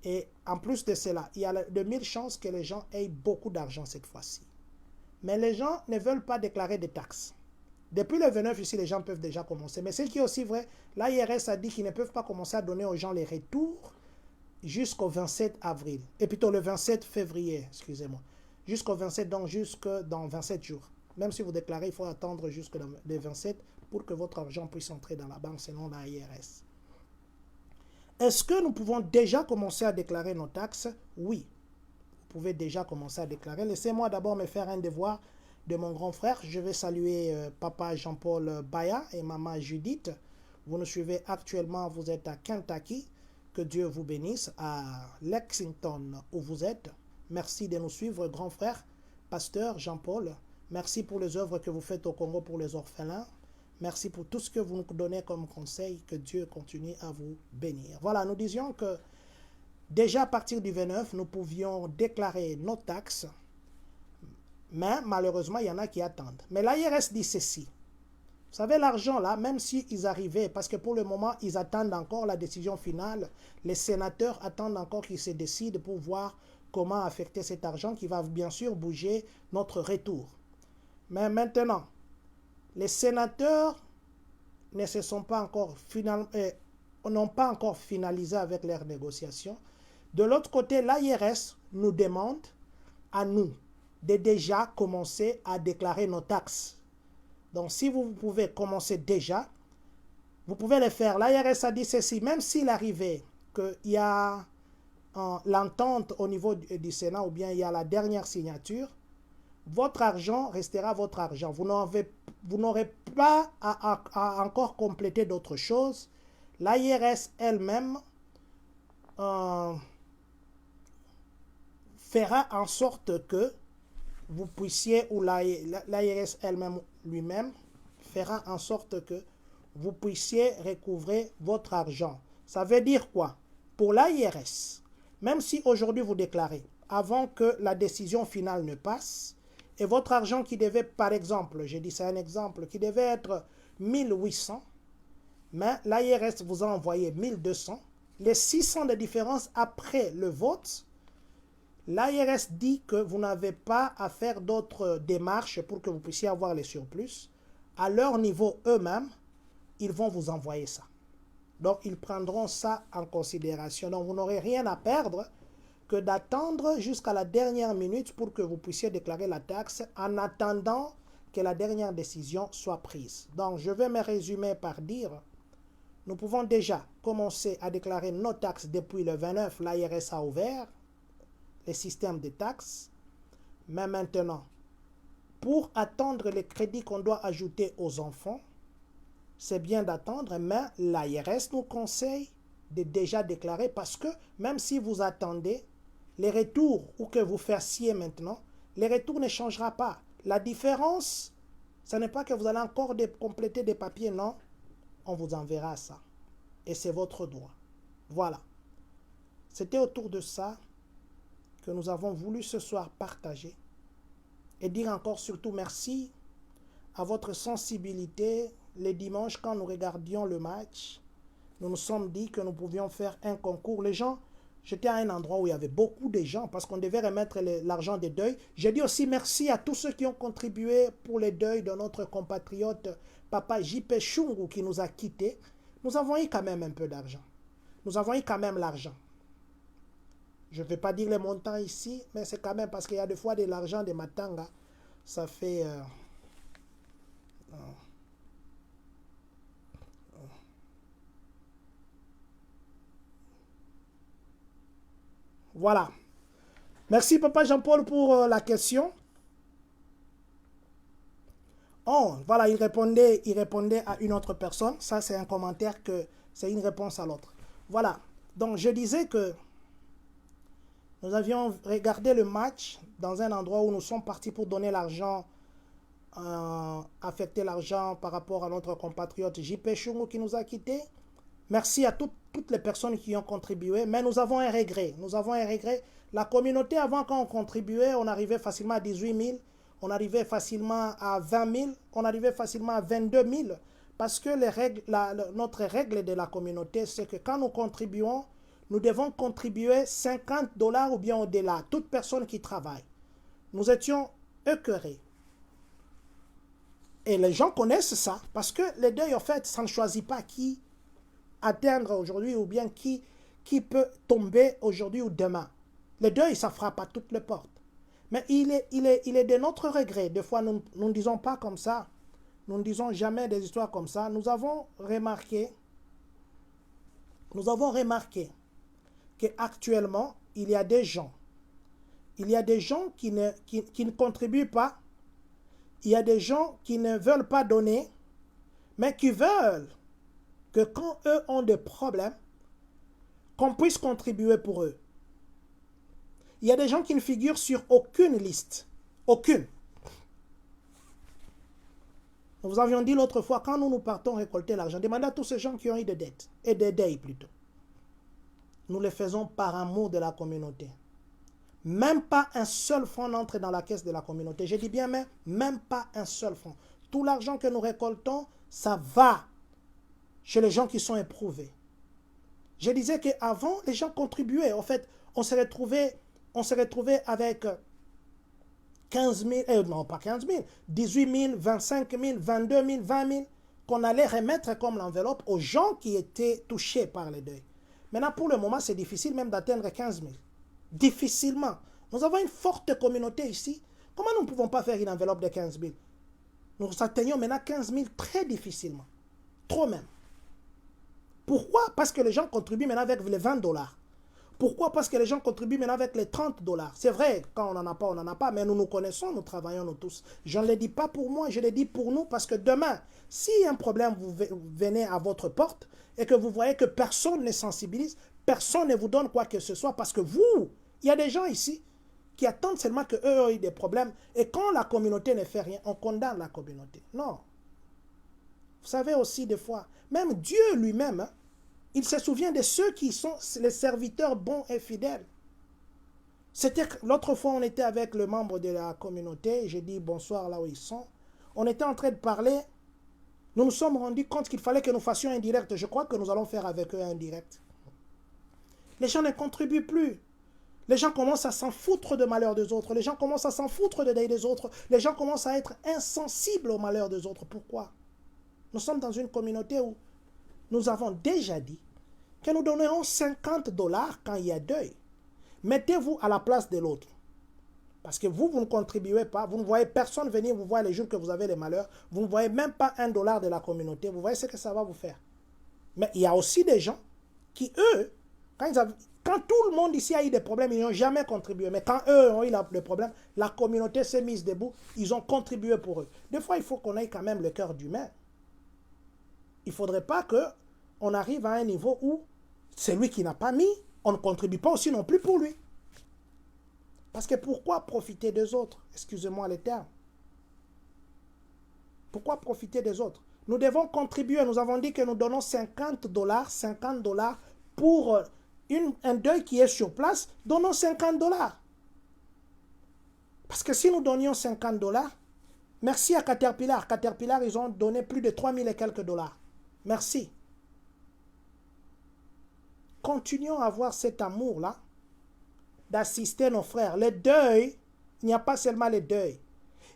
Et en plus de cela, il y a de mille chances que les gens aient beaucoup d'argent cette fois-ci. Mais les gens ne veulent pas déclarer des taxes. Depuis le 29 ici, les gens peuvent déjà commencer. Mais ce qui est aussi vrai, l'ARS a dit qu'ils ne peuvent pas commencer à donner aux gens les retours jusqu'au 27 avril, et plutôt le 27 février, excusez-moi, jusqu'au 27, donc jusque dans 27 jours. Même si vous déclarez, il faut attendre jusqu'au 27 pour que votre argent puisse entrer dans la banque selon la IRS. Est-ce que nous pouvons déjà commencer à déclarer nos taxes? Oui, vous pouvez déjà commencer à déclarer. Laissez-moi d'abord me faire un devoir de mon grand frère. Je vais saluer papa Jean-Paul Baya et maman Judith. Vous nous suivez actuellement, vous êtes à Kentucky. Que Dieu vous bénisse à Lexington où vous êtes. Merci de nous suivre, grand frère, pasteur Jean-Paul. Merci pour les œuvres que vous faites au Congo pour les orphelins. Merci pour tout ce que vous nous donnez comme conseil. Que Dieu continue à vous bénir. Voilà, nous disions que déjà à partir du 29, nous pouvions déclarer nos taxes. Mais malheureusement, il y en a qui attendent. Mais l'ARS dit ceci. Vous savez, l'argent là, même s'ils arrivaient, parce que pour le moment, ils attendent encore la décision finale, les sénateurs attendent encore qu'ils se décident pour voir comment affecter cet argent qui va bien sûr bouger notre retour. Mais maintenant, les sénateurs ne se sont pas encore n'ont pas encore finalisé avec leurs négociations. De l'autre côté, l'ARS nous demande à nous de déjà commencer à déclarer nos taxes. Donc, si vous pouvez commencer déjà, vous pouvez le faire. L'ARS a dit ceci, même s'il arrivait qu'il y a l'entente au niveau du Sénat ou bien il y a la dernière signature, votre argent restera votre argent. Vous n'aurez pas à encore compléter d'autres choses. L'ARS elle-même fera en sorte que vous puissiez, ou l'ARS elle-même lui-même, fera en sorte que vous puissiez recouvrer votre argent. Ça veut dire quoi? Pour l'ARS, même si aujourd'hui vous déclarez, avant que la décision finale ne passe, et votre argent qui devait, par exemple, j'ai dit ça un exemple, qui devait être 1800, mais l'ARS vous a envoyé 1200, les 600 de différence après le vote, l'ARS dit que vous n'avez pas à faire d'autres démarches pour que vous puissiez avoir les surplus. À leur niveau eux-mêmes, ils vont vous envoyer ça. Donc, ils prendront ça en considération. Donc, vous n'aurez rien à perdre que d'attendre jusqu'à la dernière minute pour que vous puissiez déclarer la taxe en attendant que la dernière décision soit prise. Donc, je vais me résumer par dire, nous pouvons déjà commencer à déclarer nos taxes depuis le 29. L'ARS a ouvert les systèmes de taxes. Mais maintenant, pour attendre les crédits qu'on doit ajouter aux enfants, c'est bien d'attendre, mais l'ARS nous conseille de déjà déclarer parce que même si vous attendez, les retours ou que vous fassiez maintenant, les retours ne changera pas. La différence, ce n'est pas que vous allez encore compléter des papiers, non. On vous enverra ça. Et c'est votre droit. Voilà. C'était autour de ça que nous avons voulu ce soir partager. Et dire encore surtout merci à votre sensibilité. Les dimanches, quand nous regardions le match, nous nous sommes dit que nous pouvions faire un concours. Les gens, j'étais à un endroit où il y avait beaucoup de gens parce qu'on devait remettre l'argent des deuils. J'ai dit aussi merci à tous ceux qui ont contribué pour les deuils de notre compatriote Papa J.P. Chungu qui nous a quittés. Nous avons eu quand même un peu d'argent. Nous avons eu quand même l'argent. Je ne vais pas dire les montants ici, mais c'est quand même parce qu'il y a des fois de l'argent de Matanga. Ça fait... Voilà. Merci Papa Jean-Paul pour la question. Oh, voilà, il répondait à une autre personne. Ça, c'est un commentaire que c'est une réponse à l'autre. Voilà. Donc, je disais que nous avions regardé le match dans un endroit où nous sommes partis pour donner l'argent, affecter l'argent par rapport à notre compatriote J.P. Chungu qui nous a quittés. Merci à toutes les personnes qui ont contribué, mais nous avons un regret. Nous avons un regret. La communauté, avant, quand on contribuait, on arrivait facilement à 18 000, on arrivait facilement à 20 000, on arrivait facilement à 22 000. Parce que notre règle de la communauté, c'est que quand nous contribuons, nous devons contribuer 50 $ ou bien au-delà. Toute personne qui travaille. Nous étions écœurés. Et les gens connaissent ça, parce que les deuils, en fait, ça ne choisit pas qui atteindre aujourd'hui ou bien qui peut tomber aujourd'hui ou demain. Le deuil, ça ne frappe pas toutes les portes. Mais il est de notre regret. Des fois, nous ne disons pas comme ça. Nous ne disons jamais des histoires comme ça. Nous avons remarqué qu'actuellement, il y a des gens. Il y a des gens qui ne contribuent pas. Il y a des gens qui ne veulent pas donner, mais qui veulent que quand eux ont des problèmes, qu'on puisse contribuer pour eux. Il y a des gens qui ne figurent sur aucune liste. Aucune. Nous vous avions dit l'autre fois, quand nous partons récolter l'argent, demandez à tous ces gens qui ont eu des dettes, et des deuils plutôt. Nous les faisons par amour de la communauté. Même pas un seul franc n'entre dans la caisse de la communauté. Je dis bien même pas un seul franc. Tout l'argent que nous récoltons, ça va chez les gens qui sont éprouvés. Je disais qu'avant, les gens contribuaient. En fait, on s'est retrouvé avec 15 000, non pas 15 000, 18 000, 25 000, 22 000, 20 000, qu'on allait remettre comme l'enveloppe aux gens qui étaient touchés par les deuils. Maintenant, pour le moment, c'est difficile même d'atteindre 15 000. Difficilement. Nous avons une forte communauté ici. Comment nous ne pouvons pas faire une enveloppe de 15 000? Nous atteignons maintenant 15 000 très difficilement. Trop même. Pourquoi? Parce que les gens contribuent maintenant avec les 20 $. Pourquoi? Parce que les gens contribuent maintenant avec les 30 $. C'est vrai, quand on n'en a pas, on n'en a pas, mais nous nous connaissons, nous travaillons nous tous. Je ne le dis pas pour moi, je le dis pour nous, parce que demain, si un problème vous venez à votre porte et que vous voyez que personne ne sensibilise, personne ne vous donne quoi que ce soit, parce que vous, il y a des gens ici, qui attendent seulement qu'eux aient des problèmes. Et quand la communauté ne fait rien, on condamne la communauté. Non. Vous savez aussi des fois, même Dieu lui-même, hein, il se souvient de ceux qui sont les serviteurs bons et fidèles. C'était l'autre fois, on était avec le membre de la communauté, j'ai dit bonsoir là où ils sont. On était en train de parler, nous nous sommes rendus compte qu'il fallait que nous fassions un direct. Je crois que nous allons faire avec eux un direct. Les gens ne contribuent plus. Les gens commencent à s'en foutre de malheur des autres. Les gens commencent à s'en foutre de des autres. Les gens commencent à être insensibles au malheur des autres. Pourquoi? Nous sommes dans une communauté où nous avons déjà dit que nous donnerons 50 $ quand il y a deuil. Mettez-vous à la place de l'autre. Parce que vous ne contribuez pas. Vous ne voyez personne venir vous voir les jours que vous avez les malheurs. Vous ne voyez même pas $1 de la communauté. Vous voyez ce que ça va vous faire. Mais il y a aussi des gens qui, eux, quand tout le monde ici a eu des problèmes, ils n'ont jamais contribué. Mais quand eux ont eu des problèmes, la communauté s'est mise debout. Ils ont contribué pour eux. Des fois, il faut qu'on ait quand même le cœur d'humain. Il ne faudrait pas qu'on arrive à un niveau où celui qui n'a pas mis, on ne contribue pas aussi non plus pour lui. Parce que pourquoi profiter des autres? Excusez-moi les termes. Pourquoi profiter des autres? Nous devons contribuer. Nous avons dit que nous donnons 50 $, pour un deuil qui est sur place. Donnons 50 $. Parce que si nous donnions 50 $, merci à Caterpillar. Caterpillar, ils ont donné plus de 3000 et quelques $. Merci. Continuons à avoir cet amour-là, d'assister nos frères. Les deuils, il n'y a pas seulement les deuils.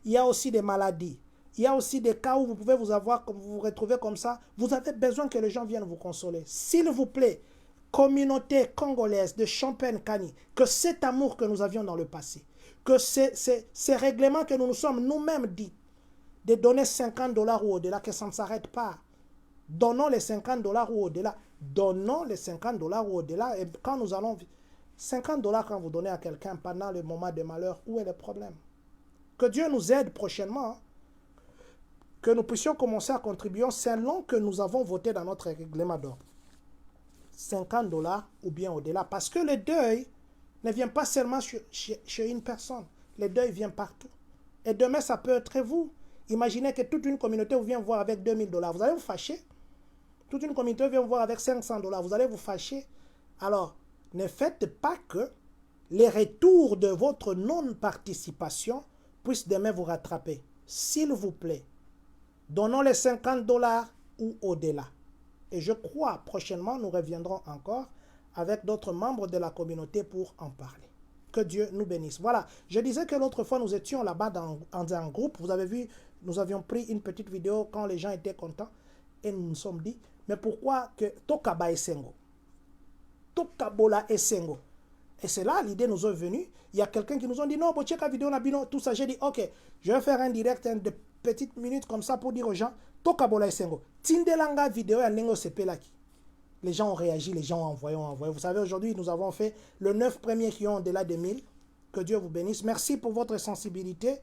Il y a aussi des maladies. Il y a aussi des cas où vous pouvez vous retrouver comme ça. Vous avez besoin que les gens viennent vous consoler. S'il vous plaît, communauté congolaise de Champagne-Kani, que cet amour que nous avions dans le passé, que ces règlements que nous nous sommes nous-mêmes dit, de donner 50 $ ou au-delà, que ça ne s'arrête pas. Donnons les 50 $ ou au-delà. Donnons les 50 $ ou au-delà. Et quand nous allons... 50 $ quand vous donnez à quelqu'un pendant le moment de malheur, où est le problème? Que Dieu nous aide prochainement. Hein? Que nous puissions commencer à contribuer selon que nous avons voté dans notre règlement d'ordre. 50 $ ou bien au-delà. Parce que le deuil ne vient pas seulement chez une personne. Le deuil vient partout. Et demain, ça peut être vous. Imaginez que toute une communauté vous vient voir avec 2000 $. Vous allez vous fâcher. Toute une communauté vient vous voir avec 500 $. Vous allez vous fâcher. Alors, ne faites pas que les retours de votre non-participation puissent demain vous rattraper. S'il vous plaît, donnons les 50 $ ou au-delà. Et je crois prochainement, nous reviendrons encore avec d'autres membres de la communauté pour en parler. Que Dieu nous bénisse. Voilà, je disais que l'autre fois, nous étions là-bas dans un groupe. Vous avez vu, nous avions pris une petite vidéo quand les gens étaient contents. Et nous nous sommes dit, mais pourquoi que Tokaba et Sengo? Tokabola et Sengo. Et c'est là, l'idée nous est venue. Il y a quelqu'un qui nous a dit, non, check la vidéo, tout ça. J'ai dit, ok, je vais faire un direct de petites minutes comme ça pour dire aux gens, Tokabola et Sengo. Tindelanga vidéo et Nengo Sepelaki. Les gens ont réagi, les gens ont envoyé. Vous savez, aujourd'hui, nous avons fait le 9 premiers qui ont au-delà de 1000. Que Dieu vous bénisse. Merci pour votre sensibilité.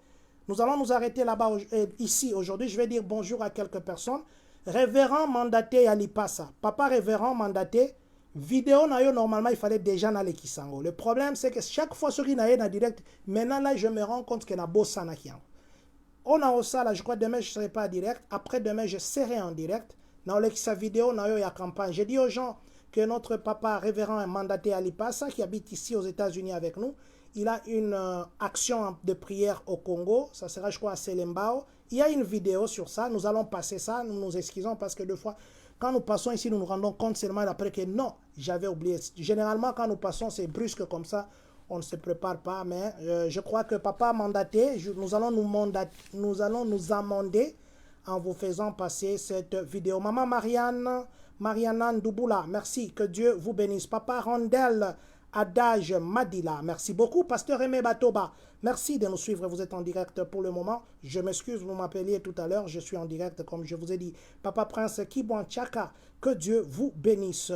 Nous allons nous arrêter là-bas, ici, aujourd'hui. Je vais dire bonjour à quelques personnes. Révérend mandaté Alipasa. Papa révérend mandaté. Vidéo normalement il fallait déjà dans les Kisango. Le problème c'est que chaque fois ce qui n'a dans direct, maintenant là je me rends compte que na bossa na kian. On a aussi là, je crois demain je serai pas en direct, après demain je serai en direct. Dans sa vidéo na yo ya campagne. J'ai dit aux gens que notre papa révérend mandaté Alipasa qui habite ici aux États-Unis avec nous, il a une action de prière au Congo, ça sera je crois à Selembao. Il y a une vidéo sur ça, nous allons passer ça, nous nous excusons parce que deux fois quand nous passons ici, nous nous rendons compte seulement après que non, j'avais oublié. Généralement, quand nous passons, c'est brusque comme ça. On ne se prépare pas, mais je crois que papa a mandaté. Nous allons nous amender en vous faisant passer cette vidéo. Maman Mariana Ndouboula, merci. Que Dieu vous bénisse. Papa Rondel Adage Madila, merci beaucoup. Pasteur Aimé Batoba, merci de nous suivre. Vous êtes en direct pour le moment. Je m'excuse, vous m'appeliez tout à l'heure. Je suis en direct comme je vous ai dit. Papa Prince Kibouan Tchaka, que Dieu vous bénisse.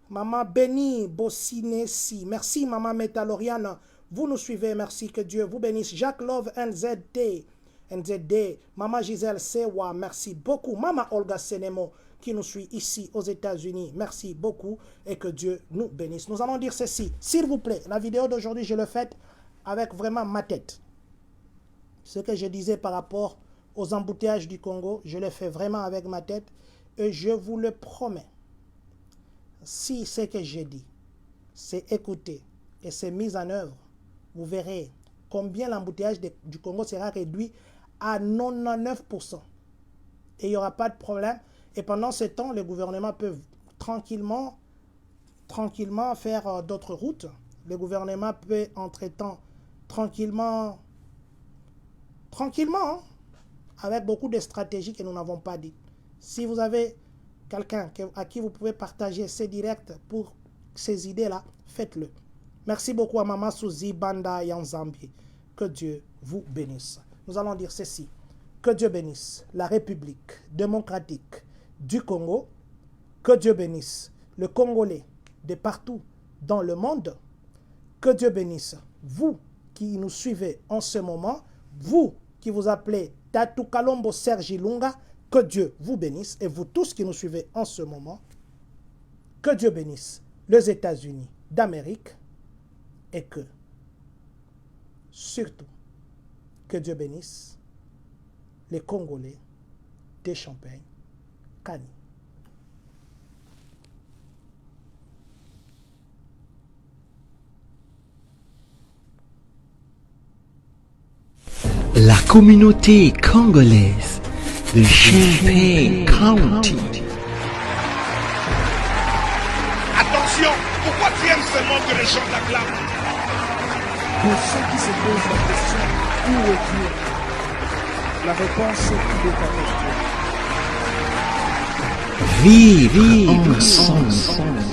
Maman Béni Bossinesi, merci. Maman Métaloriane, vous nous suivez. Merci, que Dieu vous bénisse. Jacques Love NZD, Maman Gisèle Sewa, merci beaucoup. Maman Olga Senemo, qui nous suit ici aux États-Unis. Merci beaucoup et que Dieu nous bénisse. Nous allons dire ceci, s'il vous plaît, la vidéo d'aujourd'hui, je l'ai faite avec vraiment ma tête. Ce que je disais par rapport aux embouteillages du Congo, je le fais vraiment avec ma tête et je vous le promets. Si ce que j'ai dit, c'est écouté et c'est mis en œuvre, vous verrez combien l'embouteillage du Congo sera réduit à 99%. Et il n'y aura pas de problème. Et pendant ce temps, le gouvernement peut tranquillement faire d'autres routes. Le gouvernement peut, entre-temps, tranquillement, hein, avec beaucoup de stratégies que nous n'avons pas dites. Si vous avez quelqu'un à qui vous pouvez partager ces directs pour ces idées-là, faites-le. Merci beaucoup à Mama Suzy Banda Yanzambi. Que Dieu vous bénisse. Nous allons dire ceci. Que Dieu bénisse la République démocratique du Congo. Que Dieu bénisse le Congolais de partout dans le monde. Que Dieu bénisse vous qui nous suivez en ce moment. Vous qui vous appelez Tatou Kalombo Sergi Lunga. Que Dieu vous bénisse. Et vous tous qui nous suivez en ce moment. Que Dieu bénisse les États-Unis d'Amérique. Et que, surtout, que Dieu bénisse les Congolais de Champagne, Kani. La communauté congolaise de Champagne County. Attention, pourquoi tu aimes seulement que les gens t'acclament? Pour ceux qui se posent la question, où est Dieu? La réponse est qu'il est avec Dieu. Vive ensemble.